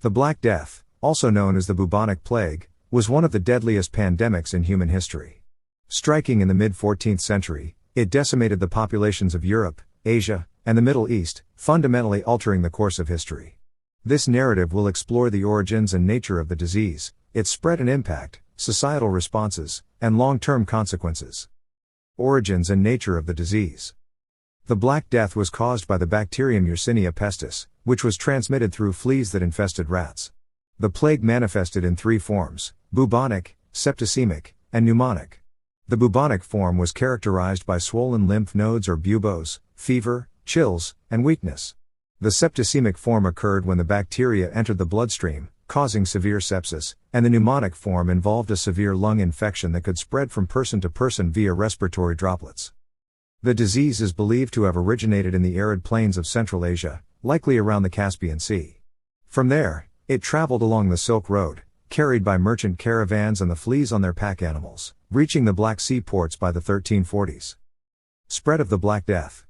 The Black Death, also known as the bubonic plague, was one of the deadliest pandemics in human history. Striking in the mid-14th century, it decimated the populations of Europe, Asia, and the Middle East, fundamentally altering the course of history. This narrative will explore the origins and nature of the disease, its spread and impact, societal responses, and long-term consequences. Origins and nature of the disease. The Black Death was caused by the bacterium Yersinia pestis, which was transmitted through fleas that infested rats. The plague manifested in three forms: bubonic, septicemic, and pneumonic. The bubonic form was characterized by swollen lymph nodes or buboes, fever, chills, and weakness. The septicemic form occurred when the bacteria entered the bloodstream, causing severe sepsis, and the pneumonic form involved a severe lung infection that could spread from person to person via respiratory droplets. The disease is believed to have originated in the arid plains of Central Asia, likely around the Caspian Sea. From there, it traveled along the Silk Road, carried by merchant caravans and the fleas on their pack animals, reaching the Black Sea ports by the 1340s. Spread of the Black Death.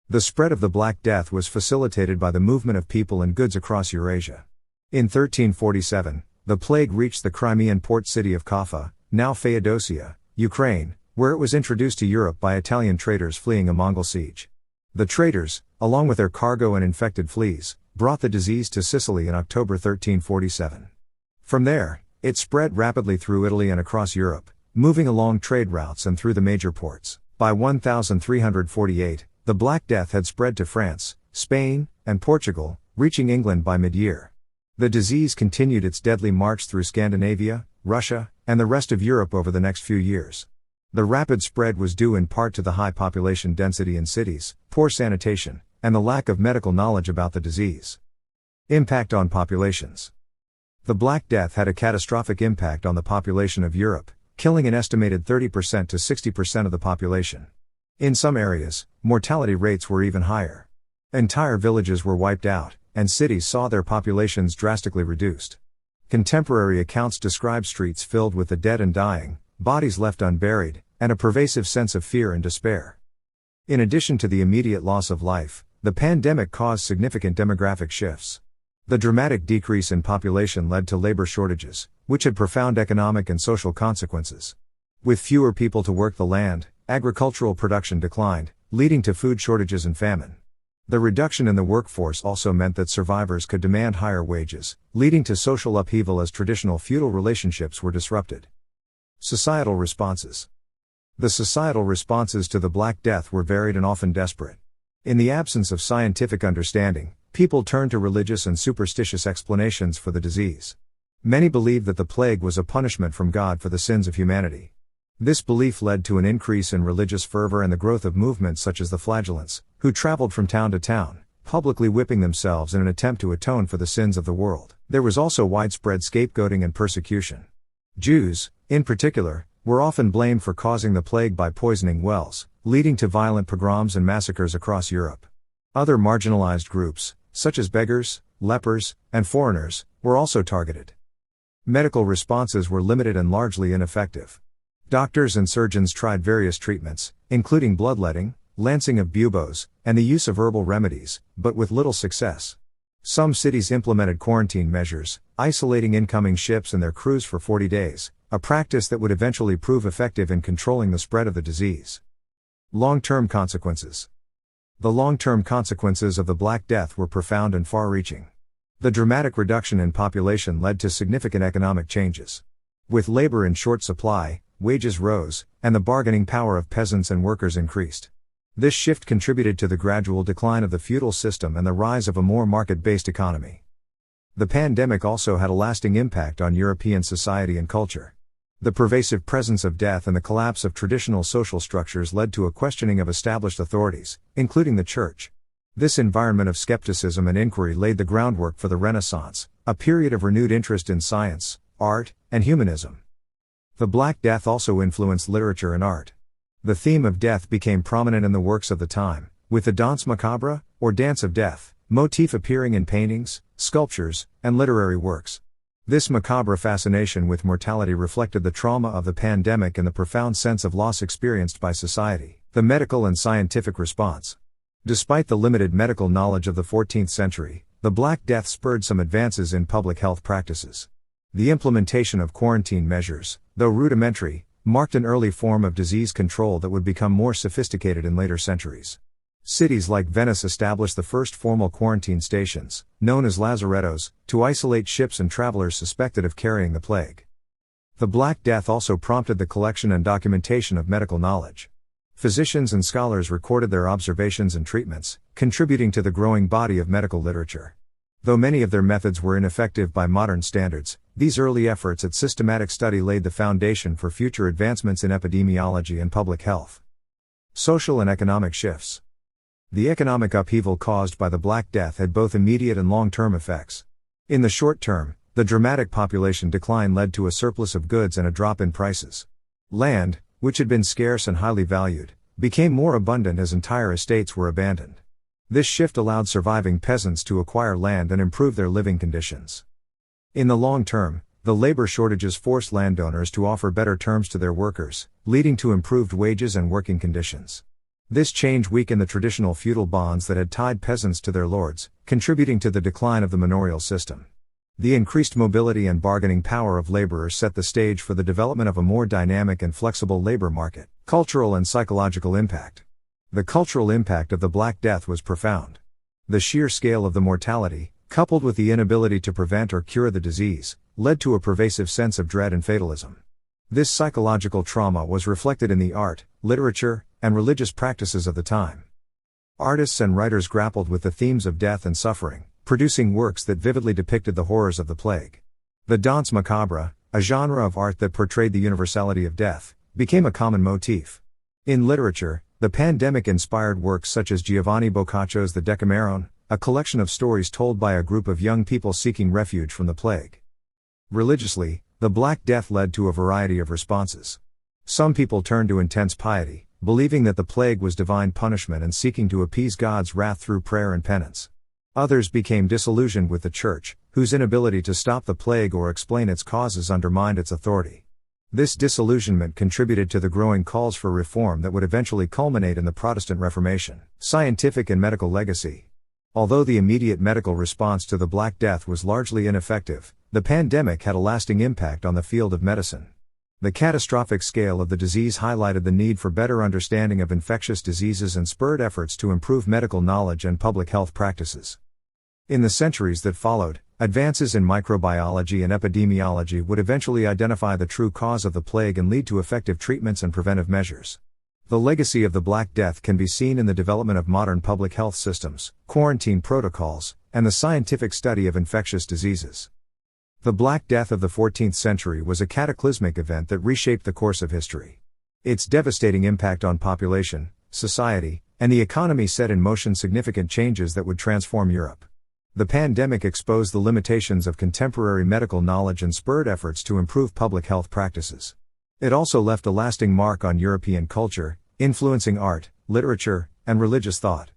The spread of the Black Death was facilitated by the movement of people and goods across Eurasia. In 1347, the plague reached the Crimean port city of Kaffa, now Feodosia, Ukraine, where it was introduced to Europe by Italian traders fleeing a Mongol siege. The traders, along with their cargo and infected fleas, brought the disease to Sicily in October 1347. From there, it spread rapidly through Italy and across Europe, moving along trade routes and through the major ports. By 1348, the Black Death had spread to France, Spain, and Portugal, reaching England by mid-year. The disease continued its deadly march through Scandinavia, Russia, and the rest of Europe over the next few years. The rapid spread was due in part to the high population density in cities, poor sanitation, and the lack of medical knowledge about the disease. Impact on populations. The Black Death had a catastrophic impact on the population of Europe, killing an estimated 30% to 60% of the population. In some areas, mortality rates were even higher. Entire villages were wiped out, and cities saw their populations drastically reduced. Contemporary accounts describe streets filled with the dead and dying, bodies left unburied, and a pervasive sense of fear and despair. In addition to the immediate loss of life, the pandemic caused significant demographic shifts. The dramatic decrease in population led to labor shortages, which had profound economic and social consequences. With fewer people to work the land, agricultural production declined, leading to food shortages and famine. The reduction in the workforce also meant that survivors could demand higher wages, leading to social upheaval as traditional feudal relationships were disrupted. Societal responses. The societal responses to the Black Death were varied and often desperate. In the absence of scientific understanding, people turned to religious and superstitious explanations for the disease. Many believed that the plague was a punishment from God for the sins of humanity. This belief led to an increase in religious fervor and the growth of movements such as the Flagellants, who traveled from town to town, publicly whipping themselves in an attempt to atone for the sins of the world. There was also widespread scapegoating and persecution. Jews, in particular, were often blamed for causing the plague by poisoning wells, leading to violent pogroms and massacres across Europe. Other marginalized groups, such as beggars, lepers, and foreigners, were also targeted. Medical responses were limited and largely ineffective. Doctors and surgeons tried various treatments, including bloodletting, lancing of buboes, and the use of herbal remedies, but with little success. Some cities implemented quarantine measures, isolating incoming ships and their crews for 40 days, a practice that would eventually prove effective in controlling the spread of the disease. Long-term consequences. The long-term consequences of the Black Death were profound and far-reaching. The dramatic reduction in population led to significant economic changes. With labor in short supply, wages rose, and the bargaining power of peasants and workers increased. This shift contributed to the gradual decline of the feudal system and the rise of a more market-based economy. The pandemic also had a lasting impact on European society and culture. The pervasive presence of death and the collapse of traditional social structures led to a questioning of established authorities, including the Church. This environment of skepticism and inquiry laid the groundwork for the Renaissance, a period of renewed interest in science, art, and humanism. The Black Death also influenced literature and art. The theme of death became prominent in the works of the time, with the danse macabre, or dance of death, motif appearing in paintings, sculptures, and literary works. This macabre fascination with mortality reflected the trauma of the pandemic and the profound sense of loss experienced by society. The medical and scientific response. Despite the limited medical knowledge of the 14th century, The Black Death spurred some advances in public health practices. The implementation of quarantine measures, though rudimentary, marked an early form of disease control that would become more sophisticated in later centuries. Cities like Venice established the first formal quarantine stations, known as lazarettos, to isolate ships and travelers suspected of carrying the plague. The Black Death also prompted the collection and documentation of medical knowledge. Physicians and scholars recorded their observations and treatments, contributing to the growing body of medical literature. Though many of their methods were ineffective by modern standards, these early efforts at systematic study laid the foundation for future advancements in epidemiology and public health. Social and economic shifts. The economic upheaval caused by the Black Death had both immediate and long-term effects. In the short term, the dramatic population decline led to a surplus of goods and a drop in prices. Land, which had been scarce and highly valued, became more abundant as entire estates were abandoned. This shift allowed surviving peasants to acquire land and improve their living conditions. In the long term, the labor shortages forced landowners to offer better terms to their workers, leading to improved wages and working conditions. This change weakened the traditional feudal bonds that had tied peasants to their lords, contributing to the decline of the manorial system. The increased mobility and bargaining power of laborers set the stage for the development of a more dynamic and flexible labor market. Cultural and psychological impact. The cultural impact of the Black Death was profound. The sheer scale of the mortality, coupled with the inability to prevent or cure the disease, led to a pervasive sense of dread and fatalism. This psychological trauma was reflected in the art, literature, and religious practices of the time. Artists and writers grappled with the themes of death and suffering, producing works that vividly depicted the horrors of the plague. The danse macabre, a genre of art that portrayed the universality of death, became a common motif. In literature, the pandemic inspired works such as Giovanni Boccaccio's The Decameron, a collection of stories told by a group of young people seeking refuge from the plague. Religiously, the Black Death led to a variety of responses. Some people turned to intense piety, believing that the plague was divine punishment and seeking to appease God's wrath through prayer and penance. Others became disillusioned with the Church, whose inability to stop the plague or explain its causes undermined its authority. This disillusionment contributed to the growing calls for reform that would eventually culminate in the Protestant Reformation. Scientific and medical legacy. Although the immediate medical response to the Black Death was largely ineffective, the pandemic had a lasting impact on the field of medicine. The catastrophic scale of the disease highlighted the need for better understanding of infectious diseases and spurred efforts to improve medical knowledge and public health practices. In the centuries that followed, advances in microbiology and epidemiology would eventually identify the true cause of the plague and lead to effective treatments and preventive measures. The legacy of the Black Death can be seen in the development of modern public health systems, quarantine protocols, and the scientific study of infectious diseases. The Black Death of the 14th century was a cataclysmic event that reshaped the course of history. Its devastating impact on population, society, and the economy set in motion significant changes that would transform Europe. The pandemic exposed the limitations of contemporary medical knowledge and spurred efforts to improve public health practices. It also left a lasting mark on European culture, influencing art, literature, and religious thought.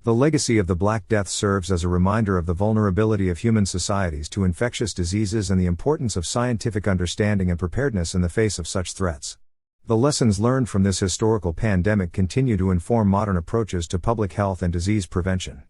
The legacy of the Black Death serves as a reminder of the vulnerability of human societies to infectious diseases and the importance of scientific understanding and preparedness in the face of such threats. The lessons learned from this historical pandemic continue to inform modern approaches to public health and disease prevention.